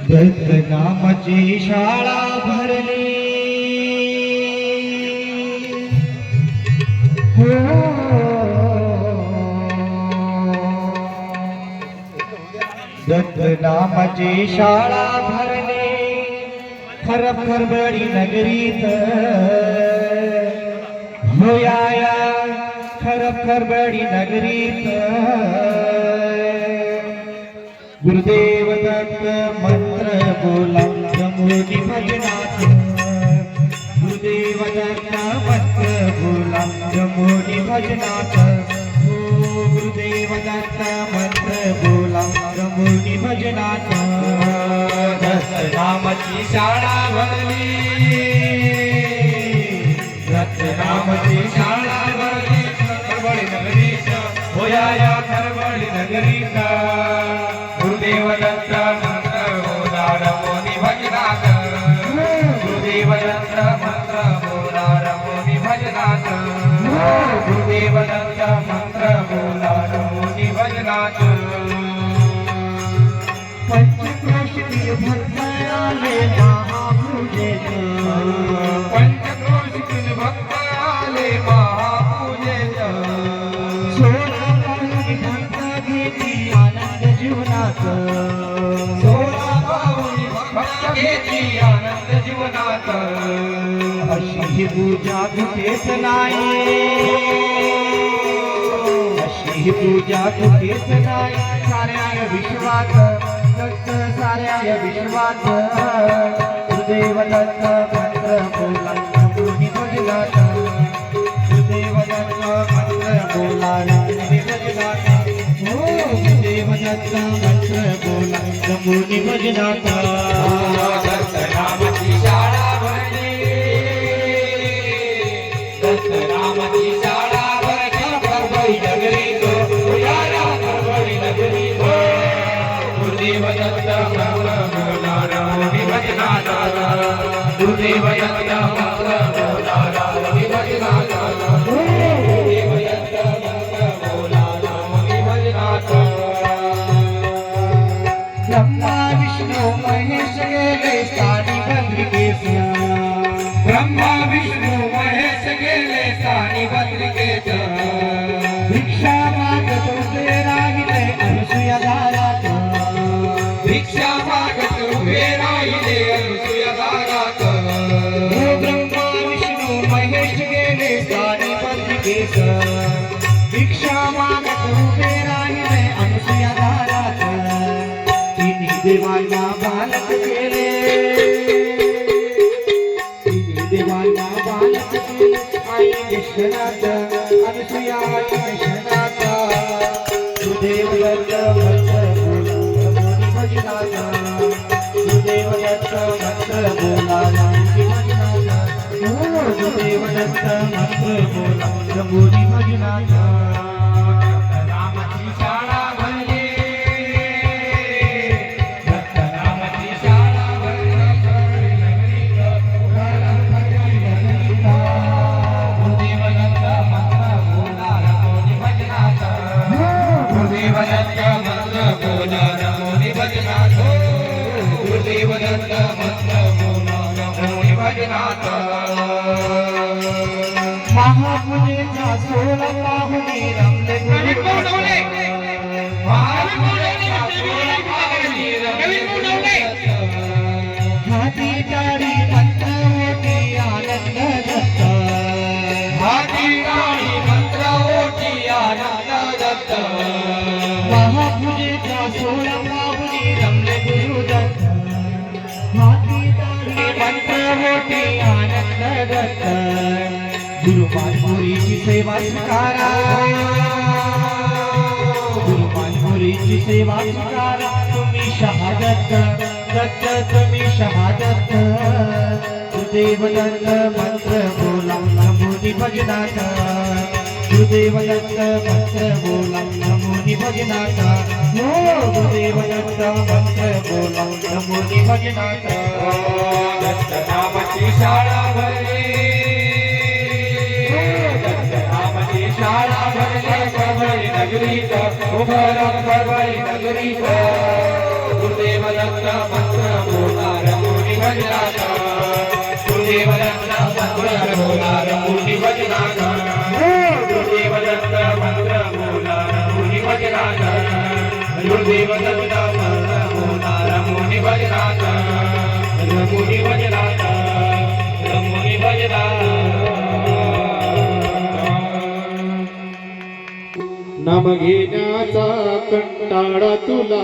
दत्त नामाची शाळा भरली हो दत्त नामाची शाळा भरली खरबडी नगरीत होया खरबडी नगरीत गुरुदेव दत्त मंत्र बोला जमुनी भजनात गुरुदेव दत्त मंत्र बोला जमुनी भजनात गुरुदेव दत्त मंत्र बोला जमुनी भजनात दत्त नामाची शाळा भरली दत्त नामाची शाळा भरली खरबडी नगरीत होया या खरबडी नगरीत गुरुदेव दत्त मंत्र बोला रमोनी भजनात गुरुदेव दत्त मंत्र बोला रमोनी भजनात गुरुदेव दत्त मंत्र बोला रमोनी भजनात पंचक्रोशीतील भक्त आले महापूजेत पंचक्रोशीतील भक्त आले महापूजेत सोळा पाऊली भक्त घेती आनंद जीवनात सोळा पाऊली भक्त घेती आनंद जीवनात अशी पूजा कुठेच नाही अशी पूजा कुठेच नाही साऱ्या विश्वात दत्त साऱ्या विश्वात गुरुदेव दत्त मंत्र बोला जमुनी भजनात गुरुदेव दत्त मंत्र बोला जमुनी भजनात गुरुदेव दत्त मंत्र बोला जमुनी भजनात दत्त नामाची शाळा भरली दत्त नामाची शाळा भरली खरबडी नगरीत होया खरबडी नगरीत गुरुदेव दत्त मंत्र बोला रमोनी भजनात गुरुदेव दत्त मंत्र बोला रमोनी भजनात गुरुदेव दत्त मंत्र बोला रमोनी भजनात ब्रह्मा विष्णू महेश गेले स्थानी बद्रिकेत ब्रह्मा विष्णू महेश गेले स्थानी बद्रिकेत भिक्षा मागत उभे राहिले अनुसूया दारात भिक्षा मागत उभे राहिले अनुसूया दारात ब्रह्मा विष्णू महेश गेले स्थानी बद्रिकेत भिक्षा मागत उभे राहिले अनुसूया दारात तिन्ही देवांना बालक केले तिन्ही देवांना बालक केले आई निष्णात अनुसूया आई निष्णात गुरुदेव दत्त मंत्र बोला जमुनी भजनात गुरुदेव दत्त मंत्र बोला जमुनी भजनात गुरुदेव दत्त मंत्र बोला जमुनी भजनात नामाची शाळा भरली दत्त नामाची शाळा भरली गुरुदेव दत्त मंत्र बोला जमुनी भजनात गुरुदेव दत्त मंत्र बोला जमुनी भजनात गुरुदेव दत्त मंत्र बोला जमुनी भजनात महापूजेच्या 16 पाहुणे रमले गुरुदेव महापूजेच्या 16 पाहुणे रमले गुरुदेव हाती टाळी मंत्र होती आनंद दत्त हाती टाळी मंत्र होती आनंद दत्त महापूजेच्या 16 पाहुणे रमले गुरुदत्त हाती टाळी मंत्र होती आनंद दत्त गुरुमानपुरीची सेवा स्वीकारा गुरुमानपुरीची सेवा स्वीकारा तुम्ही शहादत्त दत्त तुम्ही शहादत्त गुरुदेव दत्त मंत्र बोला जमुनी भजनात गुरुदेव दत्त मंत्र बोला जमुनी भजनात गुरुदेव दत्त मंत्र बोला जमुनी भजनात दत्त नामाची शाळा भरली शाळा भरली खरबडी नगरीत उभं खरबडी नगरीत गुरुदेव दत्त मंत्र बोलणार मुनी भजनात गुरुदेव दत्त मंत्र बोलणार मुनी भजनात गुरुदेव दत्त मंत्र बोलणार मुनी भजनात गुरुदेव दत्त मंत्र बोलणार मुनी भजनात मुनी भजनात मुनी भजनात नाम घेण्याचा कंटाळा तुला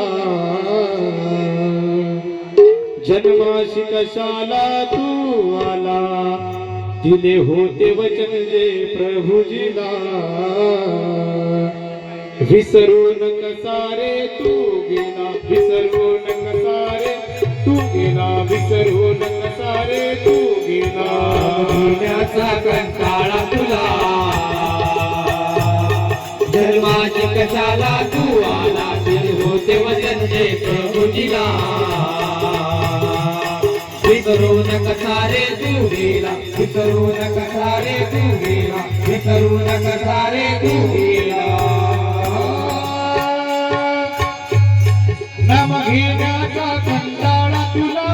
जन्माशी कशाला तू आला दिले होते वचन जे प्रभुजीला विसरून कसारे तू गेला विसरून कसारे तू गेला विसरून कसारे तू गेला घेण्याचा कंटाळा तुला जन्माची कशाला तू आला दिल होते वचन जे प्रभुजीला विसरून कसारे तू गेला विसरून कसारे तू गेला विसरून कसारे तू गेला नाम घेण्याचा कंटाळा तुला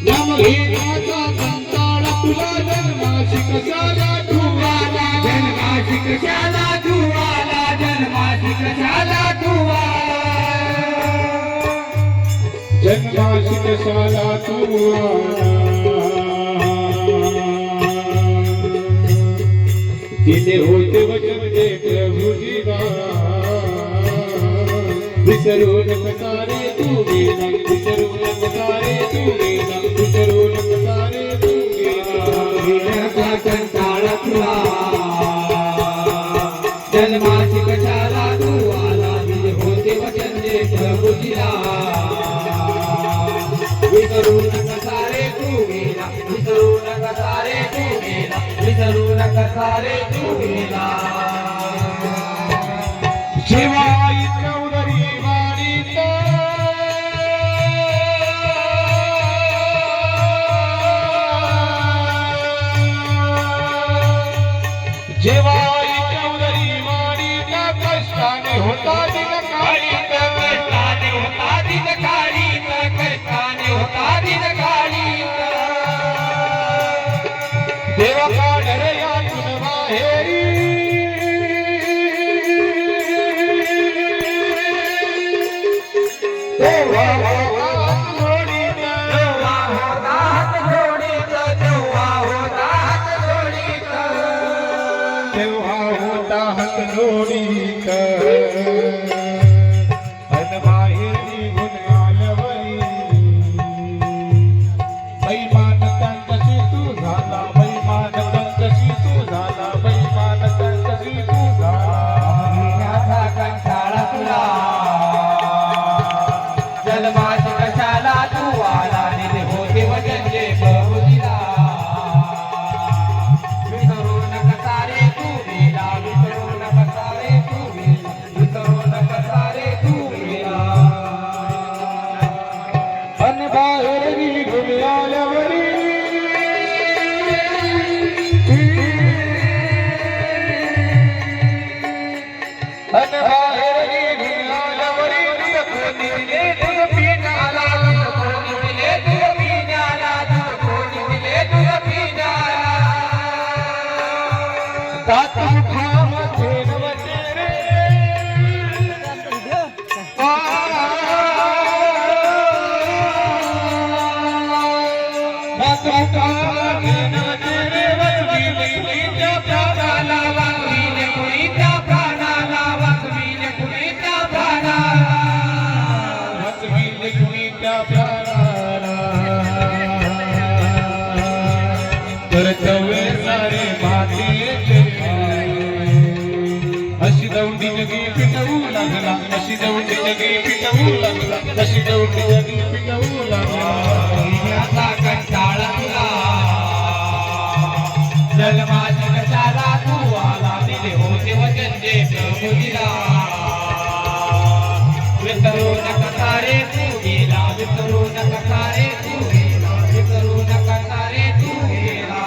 नाम घेण्याचा कंटाळा तुला जन्माशी कशाला तू आला जन्माची कशाला तू आला जन्माची कशाला तू जन्माशी कशाला तू दिले होते वचन जे प्रभुजीला विसरून कसारे तू गेला विसरून कसारे तू गेला विसरून कसारे तू घेण्याचा कंटाळा तुला जन्माची कशाला तू आला दिले होते वचन जे प्रभुजीला विसरून कसारे तू गेला विसरून कसारे तू गेला विसरून कसारे तू गेला शिवाई चौधरी वाणीत जेवाई चौधरी वाणीत कष्टाने होता दिन काळीत कष्टाने होता दिन काळीत कष्टाने होता दिन काळीत देवा काढ रे यातून बाहेरी देवा हात जोडीत तेव्हा होता हात जोडीत तेव्हा होता हात जोडीत तेव्हा होता हात जोडीत अन बाहेर निघून आल्यावरी बैमान त्यांच्याशी तू झाला बैमान त्यांच्याशी तू झाला बैमान त्यांच्याशी तू झाला घेण्याचा कंटाळा तुला जन्माची कशाला तू आला दिले होते वचन जे प्रभुजीला विसरून कसारे तू गेला विसरून कसारे तू गेला विसरून कसारे तू गेला अन बाहेर निघून आल्यावरी अन बाहेर निघून आल्यावरी कोणी दिले तुझ पिण्याला कोणी दिले तुझ पिण्याला कोणी दिले तुझ पिण्याला दात मुखामध्ये नवते रे दात मुखामध्ये नवते रे वचविले कुणीच्या प्राणाला वाचविले कुणीच्या प्राणाला वाचविले कुणीच्या प्राणाला वचविले कुणीच्या प्राणाला कर्तव्य सारे मातेचे अशी दौंडी जगी पिटवू लागला अशी दौंडी जगी पिटवू लागला अशी दौंडी जगी पिटवू लागला घेण्याचा कंटाळा तुला जन्माची कशाला तू आला दिले होते वचन जे प्रभुजीला विसरून कसारे तू गेला विसरून कसारे तू गेला विसरून कसारे तू गेला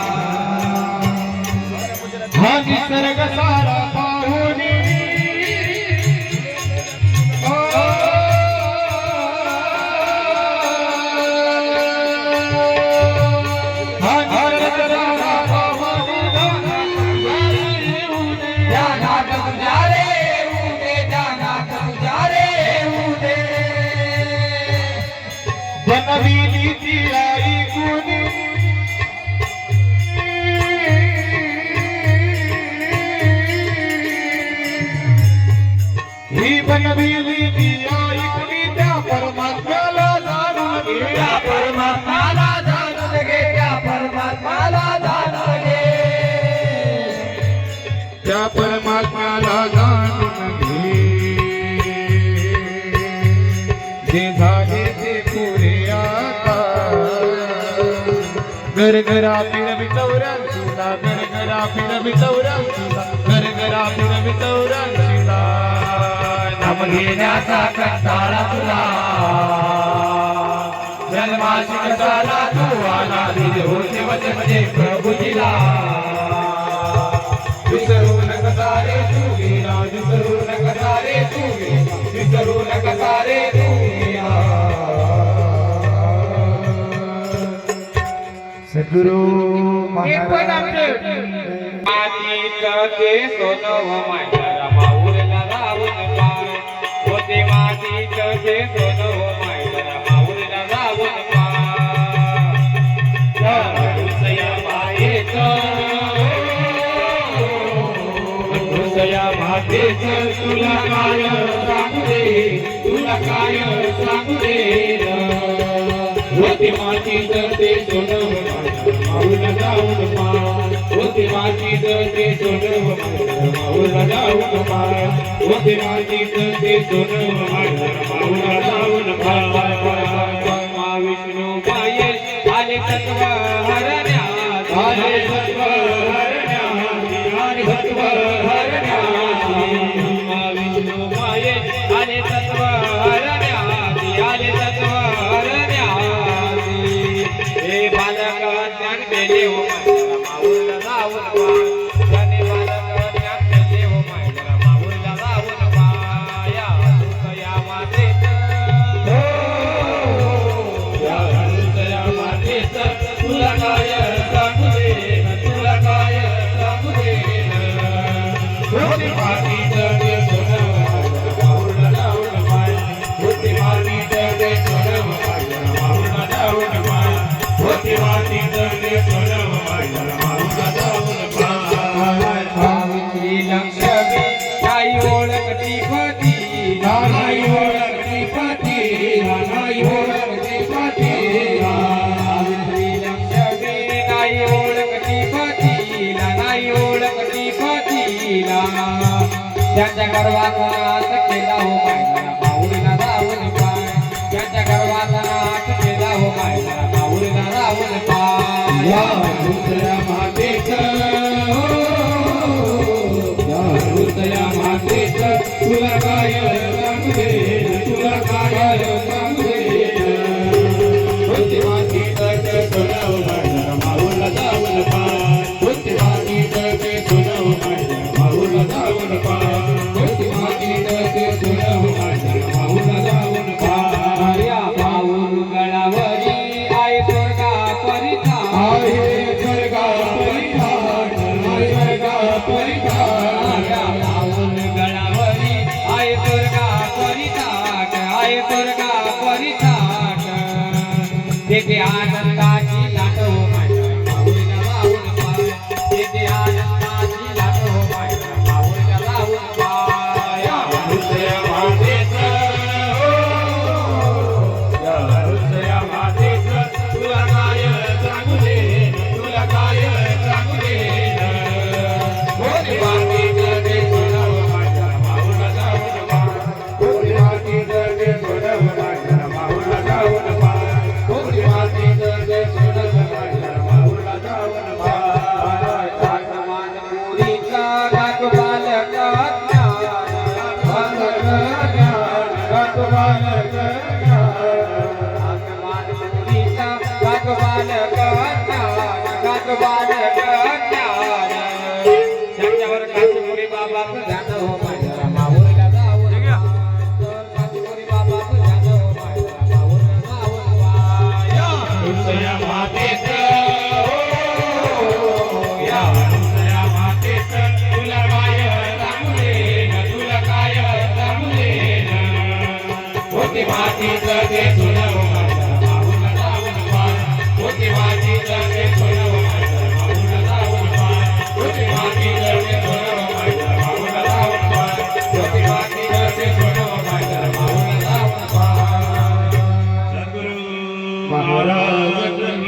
घरा फिरवी चौऱ्यांशीला घरा फिरवी चौऱ्यांशीला घरा फिरवी चौऱ्यांशीला नाम घेण्याचा कंटाळा तुला जन्माशी कसाला तू आला दिले होते वचन प्रभुजीला विसरू नका रे तू गेला विसरू नका रे तू गेला विसरू नका रे तू गेला सद्गुरु मातीच ते सोनव मायला माऊरला रावण पाय होते मातीच ते सोनव मायला माऊरला रावण पाय दुसया मायेच दुसया मातेच तुला काय सांगू दे तुला काय सांगू दे होते मातीच ते सोनव माऊरला रावण पाय होते मातीच ते सोनव माऊरला रावण पाय होते मातीच ते सोनव माऊरला रावण पाय विष्णू पाये आले तत्व हरण्या आले तत्व हरण्या आले तत्व हरण्या विष्णू पाये आले तत्व हरण्या आले तत्व हरण्या हे बालक ज्ञान केले हो माऊरला रावण पाय ज्याने बालक ज्ञान केले हो माऊरला रावण पाय दुसया मातेच या मातेच तुला काय सांगू दे तुला काय सांगू दे होते मातीच ते सोनव माऊरला रावण पाय होते मातीच ते सोनव माऊरला रावण पाय होते मातीच ते सोनव माऊरला रावण पाय सावित्री लक्ष्मी नाही ओळखती पती नाही ओळखती पती नाही ओळखती पती सावित्री लक्ष्मी नाही ओळखती पतीला नाही ओळखती पतीला त्यांच्या गर्वात नाच केला हो मायला माऊरला रावण पाय त्यांच्या गर्वात नाच केला हो मायला माऊरला रावण पाय या दुसऱ्या मातेच दुसऱ्या मातेच तुला काय सांगू दे तुला काय सांगू दे होते मातीच ते सोनव माऊरला रावण पाय होते मातीच ते सोनव माऊरला रावण पाय होते मातीच ते सोनव माऊरला रावण पाय या माऊर गळावरी आहे स्वर्गा परिधान आहे स्वर्गा परिधान आहे स्वर्गा परिधान या माऊर गळावरी आहे स्वर्गा परिधान आहे स्वर्गा परिधान तेथे आनंदाची लाट हो माऊरला रावण पाय तेथे आनंदाची लाट हो माऊरला रावण पाय या दुसऱ्या मातेच दुसऱ्या मातेच तुला काय सांगू दे तुला काय सांगू दे होते मातीच ते सोनव माऊरला रावण पाय होते मातीच ते सोनव माऊरला रावण पाय होते मातीच ते सोनव माऊरला रावण पाय आसमान पुरीचा गात बालक त्यांच्यावर काशीपुरी बाबाचं ध्यान हो मायला माऊरला रावण काशीपुरी बाबाचं ध्यान हो मायला माऊरला रावण पाय दुसऱ्या मातेच या दुसऱ्या मातेच तुला काय सांगू दे तुला काय सांगू दे होते मातीच ते सोनव माऊरला रावण पाय होते मातीच ते सोनव माऊरला रावण पाय होते मातीच ते सोनव माऊरला रावण पाय होते मातीच ते सोनव माऊरला रावण पाय सद्गुरु महाराज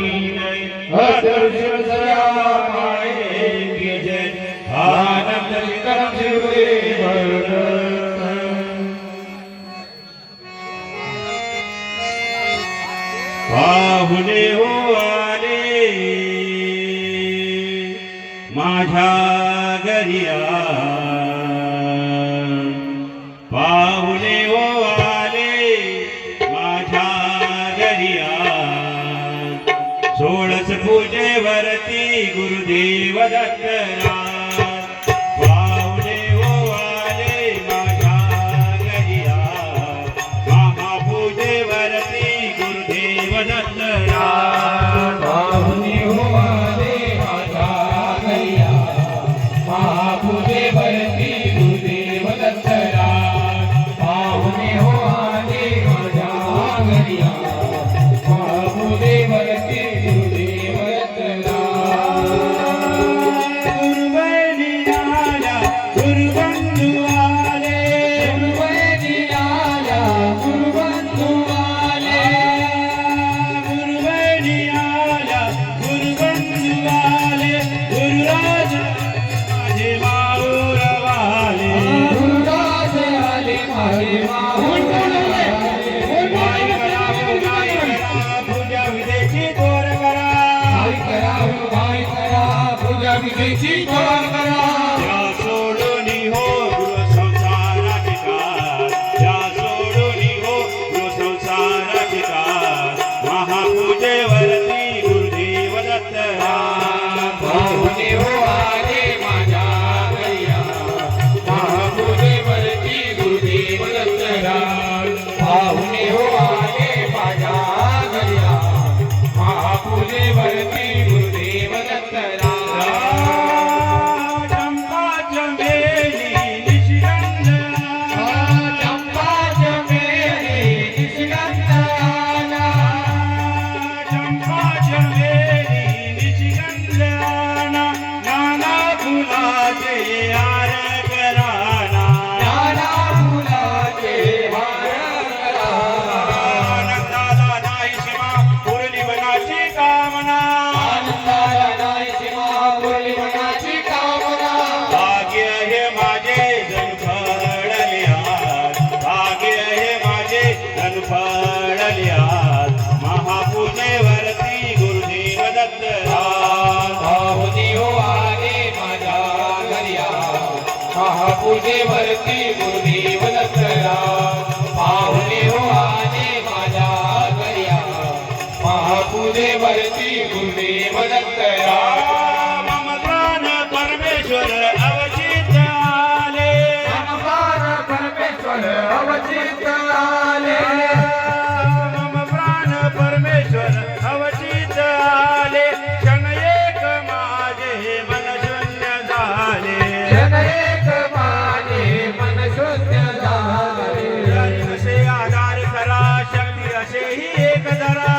पूजेवरती गुरुदेव दत्तरा पाहुणे हो आले माझ्या घरिया महापूजेवरती गुरुदेव दत्तरा पाहुणे हो आले माझ्या घरिया महापूजेवरती गुरुदेव दत्तरा पाहुणे हो आले माझ्या घरिया महापूजेवरती गुरुदेव दत्तरा गुरुवैनी आल्या गुरुबंधू आले गुरुवैनी आल्या गुरुबंधू आले गुरुवैनी आल्या गुरुबंधू आले गुरुराज माझे माऊरवाले गुरुराज आले माझे गाय करा पूजा विधेची तोर करा पूजा विधीची तोर करा या सोडून हो गृह संसाराची कार या सोडून हो गृह संसाराची कार महापूजेवरती गुरुदेव दत्तरा पाहुणे हो आले माझ्या घरिया महापूजेवरती गुरुदेव दत्तरा पाहुणे हो आले माझ्या घरिया महापूजेवरती गुरुदेव दत्तरा चंपा चमेली निशिगंधा चंपा चमेली निशिगंधाना चंपा चमेली निशिगंधाना नाना फुलाचे हार कराना नाना फुलाचे हार करा आनंदाला नाही सीमा पुरली मनाची कामना आनंदाला नाही सीमा पुरली मनाची कामना भाग्य हे माझे जण फळले आज भाग्य हे माझे जण फळले आज महापूजेवरती गुरुदेव दत्तरा पाहुणे हो आले माझ्या घरिया महापूजेवरती गुरुदेव दत्तरा पाहुणे हो आले माझ्या घरिया महापूजेवरती गुरुदेव दत्तरा मम प्राण परमेश्वर अवचित आले नमस्कार परमेश्वर अवचित आले मम प्राण परमेश्वर अवचित आले क्षण एक माझे मन शून्य झाले जन एक माझे मन शुद्ध झाले असे आधार करा शक्ती असेही एक धरा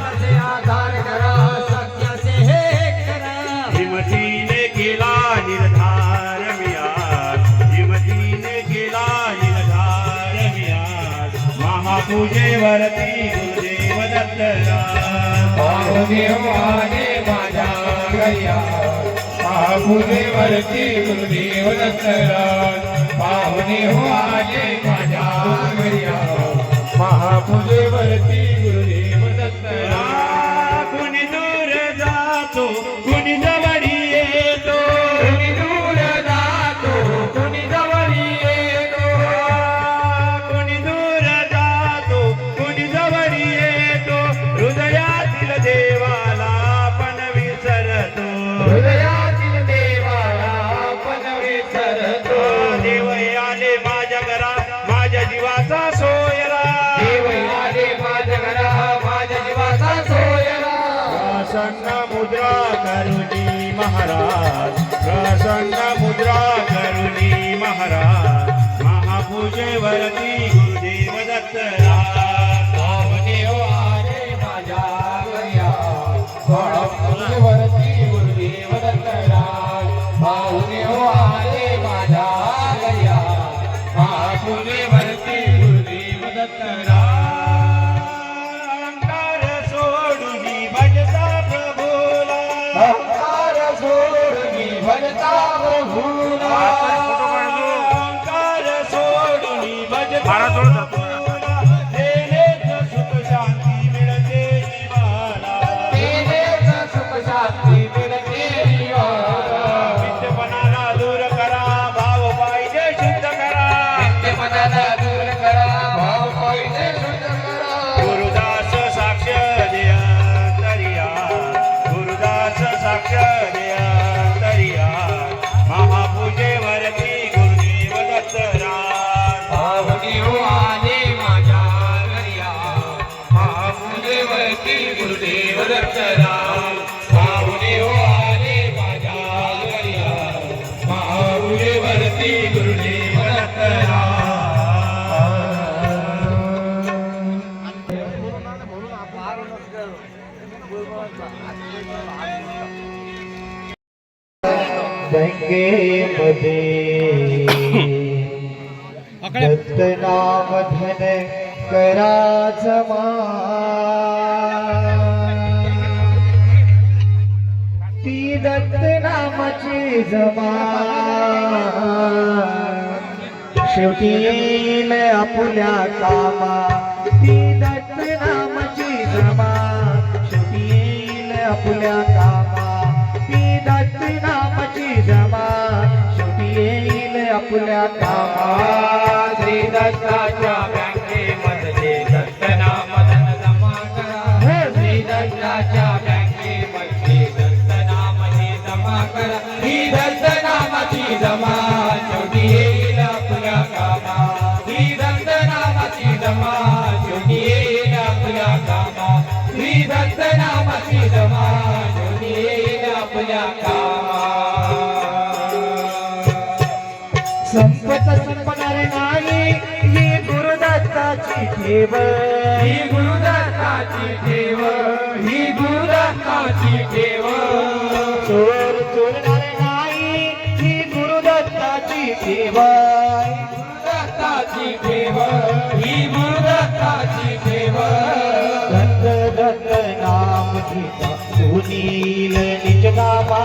असे आधार करा सत्य से हे करा हिमतीने केला निर्धार मियार हिमतीने केला निर्धार मियार महापूजेवरती गुरुदेव दत्तरा पाहुणे हो आले माझ्या घरिया महापूजेवरती गुरुदेव दत्तरा पाहुणे हो आले माझ्या घरिया महापूजेवरती गुरुदेव दत्तरा कुणी दूर जातो कुणी जवळी येतो कुणी दूर जातो कुणी जवळी येतो कुणी दूर जातो कुणी जवळी येतो हृदयातील देवाला पण विसरतो हृदयातील देवाला पण विसरतो देव आले माझ्या घरात माझ्या जीवाचा सोयरा देव आले माझ्या घरा माझ्या जीवाचा सोयरा प्रसन्न मुद्रा करुणी महाराज प्रसन्न मुद्रा करुणी महाराज महापूजेवरती गुरुदेव दत्तरा पाहुणे हो आले माझ्या घरिया महापूजेवरती गुरुदेव दत्तरा पाहुणे हो आले माझ्या घरिया महापूजेवरती गुरुदेव दत्तरा अंकार सोडून भजता प्रभूला अहंकार सोडून भजता प्रभूला अंकार सोडून भजता प्रभूला देनेच सुख शांती मिळते जीवाला तेनेच सुख शांती मिळते जीवाला विद्यपणाला दूर करा भाव पाहिजे शुद्ध करा नित्यपणाला दूर करा भाव पाहिजे शुद्ध करा गुरुदास साक्ष देय तरिया गुरुदेव दत्तराम पाहुणे हो आले माझ्या घरी महापूजेवरती गुरुदेव दत्तराम गंगेमध्ये दत्तनाम धन करा जमा ती दत्तनामाची जमा शेवटी येईल आपुल्या कामा ती दत्तनामाची जमा शेवटी येईल आपुल्या कामा ती दत्तनामाची जमा शेवटी येईल आपुल्या कामा श्री दत्ताच्या बँकेमध्ये दत्तनाम धन जमा करा श्री दत्ताच्या बँकेमध्ये दत्तनाम हे जमा करा ही दत्तनामाची जमा शेवटी येईल आपल्या कामा ही दत्तनामाची जमा शेवटी येईल आपल्या कामा ही दत्तनामाची जमा शेवटी येईल आपल्या कामा संपत संपणार नाही ही गुरुदत्ताची ठेव ही गुरुदत्ताची ठेव ही गुरुदत्ताची ठेव चोर चोरणार नाही ही गुरुदत्ताची ठेव गुरुदत्ताची ठेव ही गुरुदत्ताची ठेव दत्त दत्त नाम गीता सुनील निज नामा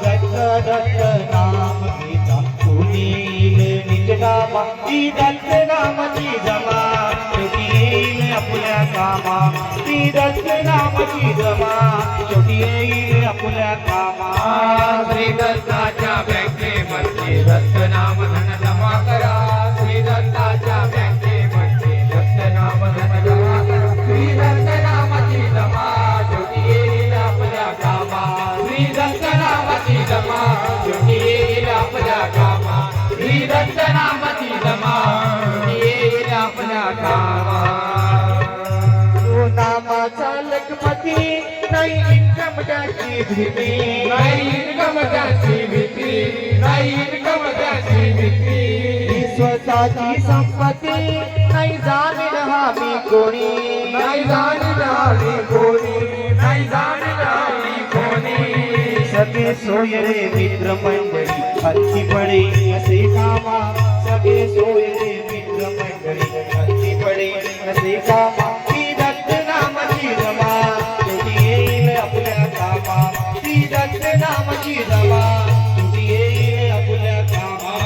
दत्त दत्त नाम गीता सुनील निज नामा ती दत्त नामाची जमा शेवटी येईल आपल्या कामा ती दत्त नामाची जमा शेवटी येईल आपल्या कामा श्री दत्ताच्या बँकेमध्ये दत्तनाम धन जमा करा श्री दत्ताच्या बँकेमध्ये दत्तनाम धन जमा करा श्री दत्तनामाची जमा शेवटी येईल आपल्या कामा श्री दत्तनामाची जमा शेवटी येईल आपल्या कामा श्री दत्तनामाची जमा शेवटी येईल आपल्या कामा तो नामाचा लखपती नाही इन्कम टॅक्सची भीती नाही इन्कम टॅक्सची भीती नाही इन्कम टॅक्सची भीती ही स्वतःची संपत्ती नाही जाणील हमी कोणी नाही जाणली कोणी नाही जाणली कोणी सगळे सोय रे मित्र मंडळी हत्ती पडे असे कामा सगळे सोय रे मित्र मंडळी हत्ती पडे असे कामा ती दत्त नामाची जमा शेवटी येईल आपल्या कामा ती दत्त नामाची जमा शेवटी येईल आपल्या कामा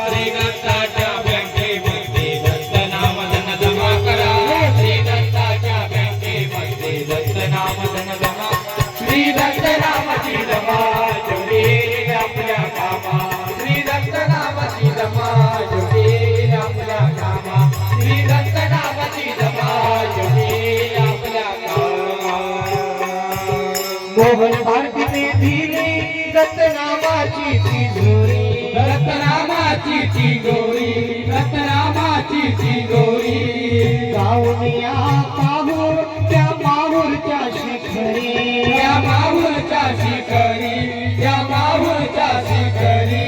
श्री दत्ताच्या बँकेमध्ये दत्तनाम धन जमा करा श्री दत्ताच्या बँकेमध्ये दत्तनाम धन जमा श्री दत्तनामाची जमा शेवटी येईल आपल्या कामा श्री दत्तनामाची जमा शेवटी येईल आपल्या कामा श्री दत्तनामाची जमा शेवटी येईल आपल्या कामा मोहन भारतीने दिली दत्तनामाची तिजोरी रत्नामाची तिजोरी रत्नामाची तिजोरी गावनिया पाहू त्या माहूरच्या शिखरी त्या माहूरच्या शिखरी त्या माहूरच्या शिखरी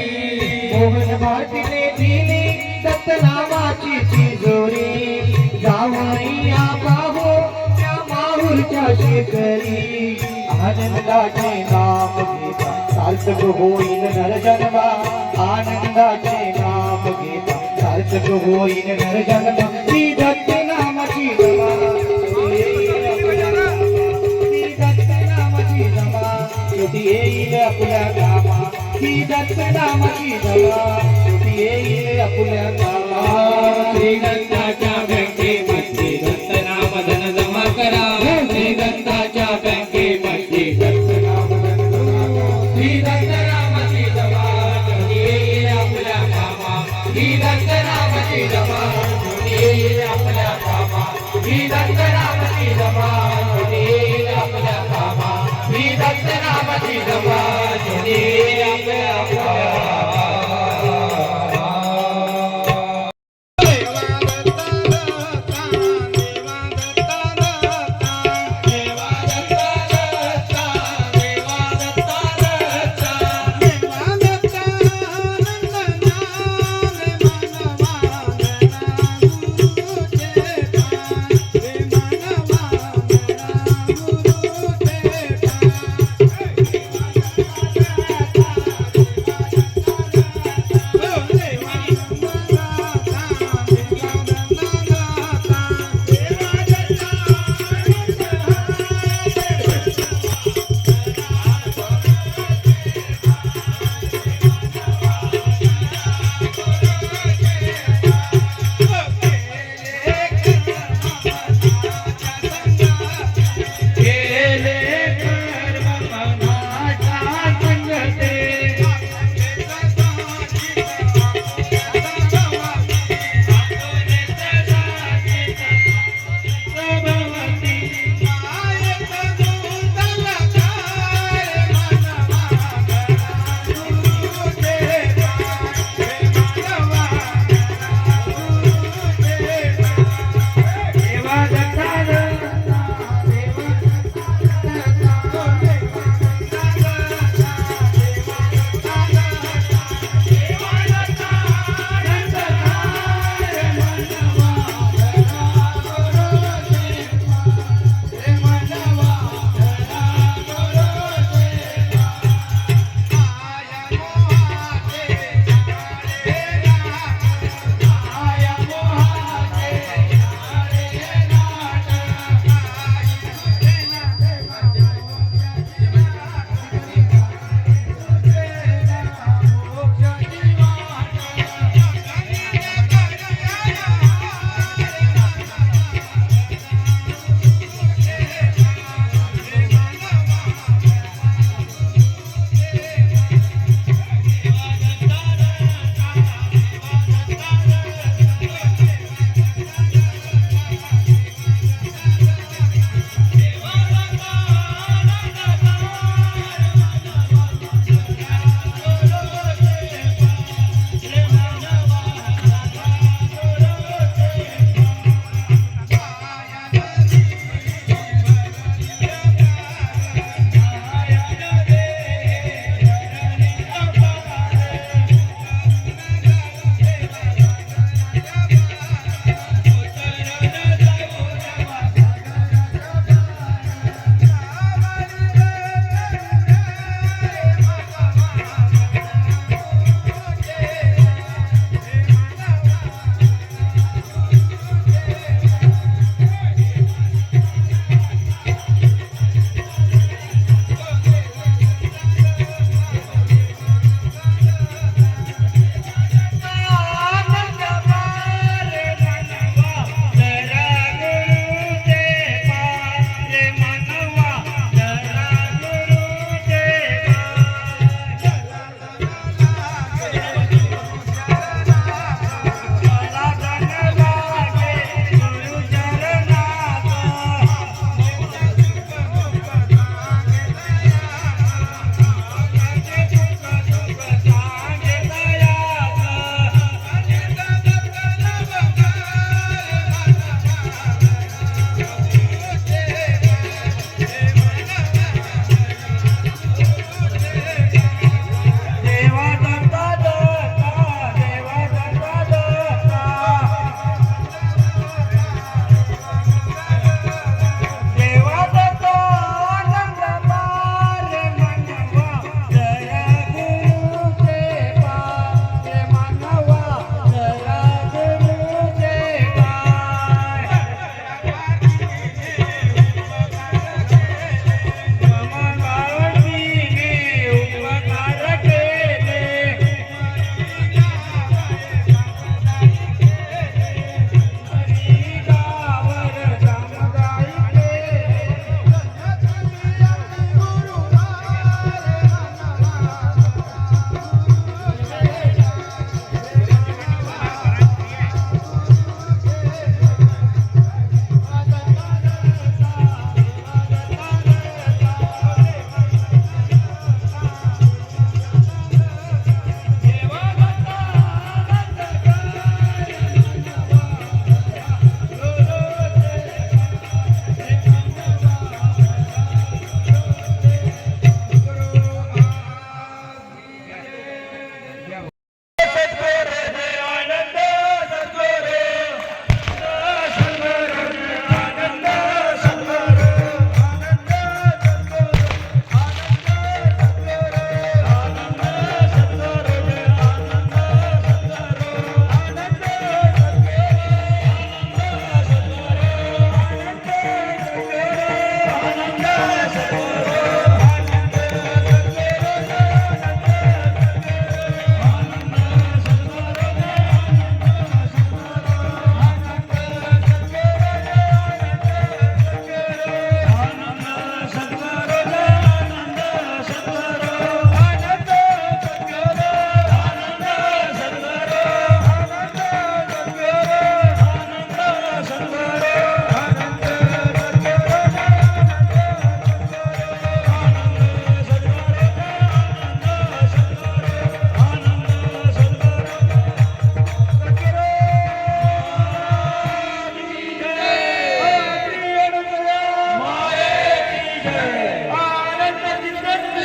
मोहन भारतीने दिली दत्तनामाची तिजोरी गावनिया पाहू त्या माहूरच्या शिखरी आनंदाचे नाम घेता सार्थक होईल नरजन्मा आनंदाचे नाम घेता सार्थक होईल नरजन्मा ती दत्त नामाची जमा ती दत्त नामाची जमा शेवटी येईल आपल्या कामा ती दत्त नामाची जमा शेवटी येईल आपल्या कामा श्री दत्ताच्या बँकेमध्ये दत्तनाम धन जमा करा श्री दत्ताच्या बँकेमध्ये दत्तनाम धन जमा करा श्री दत्तनामाची जमा शेवटी येईल आपल्या कामा श्री दत्तनामाची जमा शेवटी येईल आपल्या कामा श्री दत्तनामाची जमा शेवटी येईल आपल्या कामा श्री दत्तनामाची जमा शेवटी येईल आपल्या कामा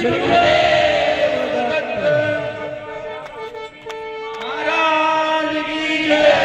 महाराज की जय.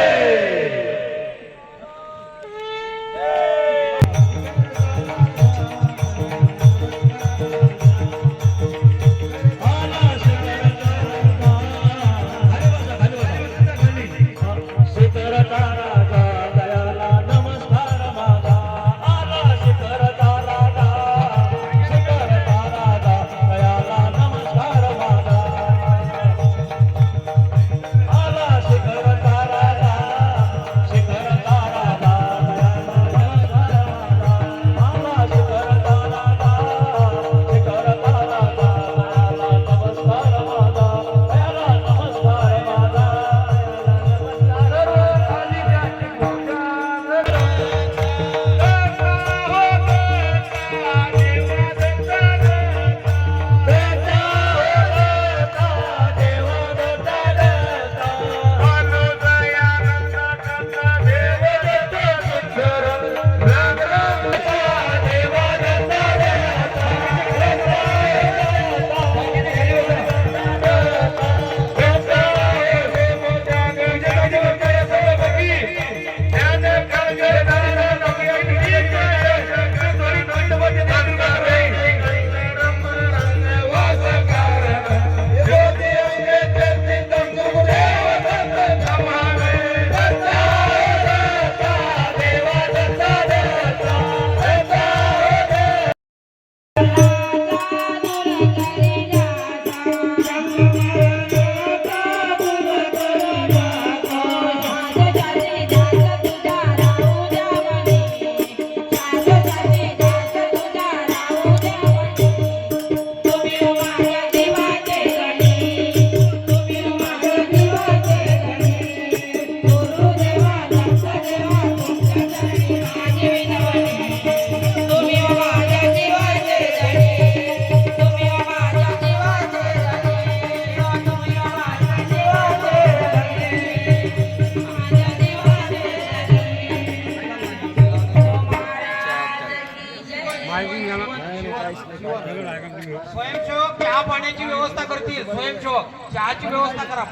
स्वयंसेवक चहा पाण्याची व्यवस्था करतील. स्वयंसेवक चहाची व्यवस्था करा.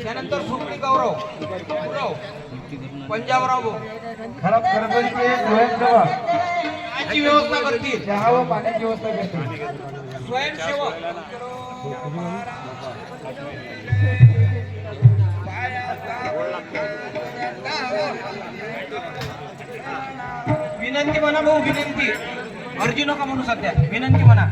त्यानंतर सुकडी गौरव पंजाबराव खराब सरपंच स्वयंसेवक चहाची व्यवस्था करतील. चहा व पाण्याची व्यवस्था करतील. स्वयंसेवक विनंती म्हणा भाऊ, विनंती. अर्जी नका म्हणू सध्या, विनंती म्हणा.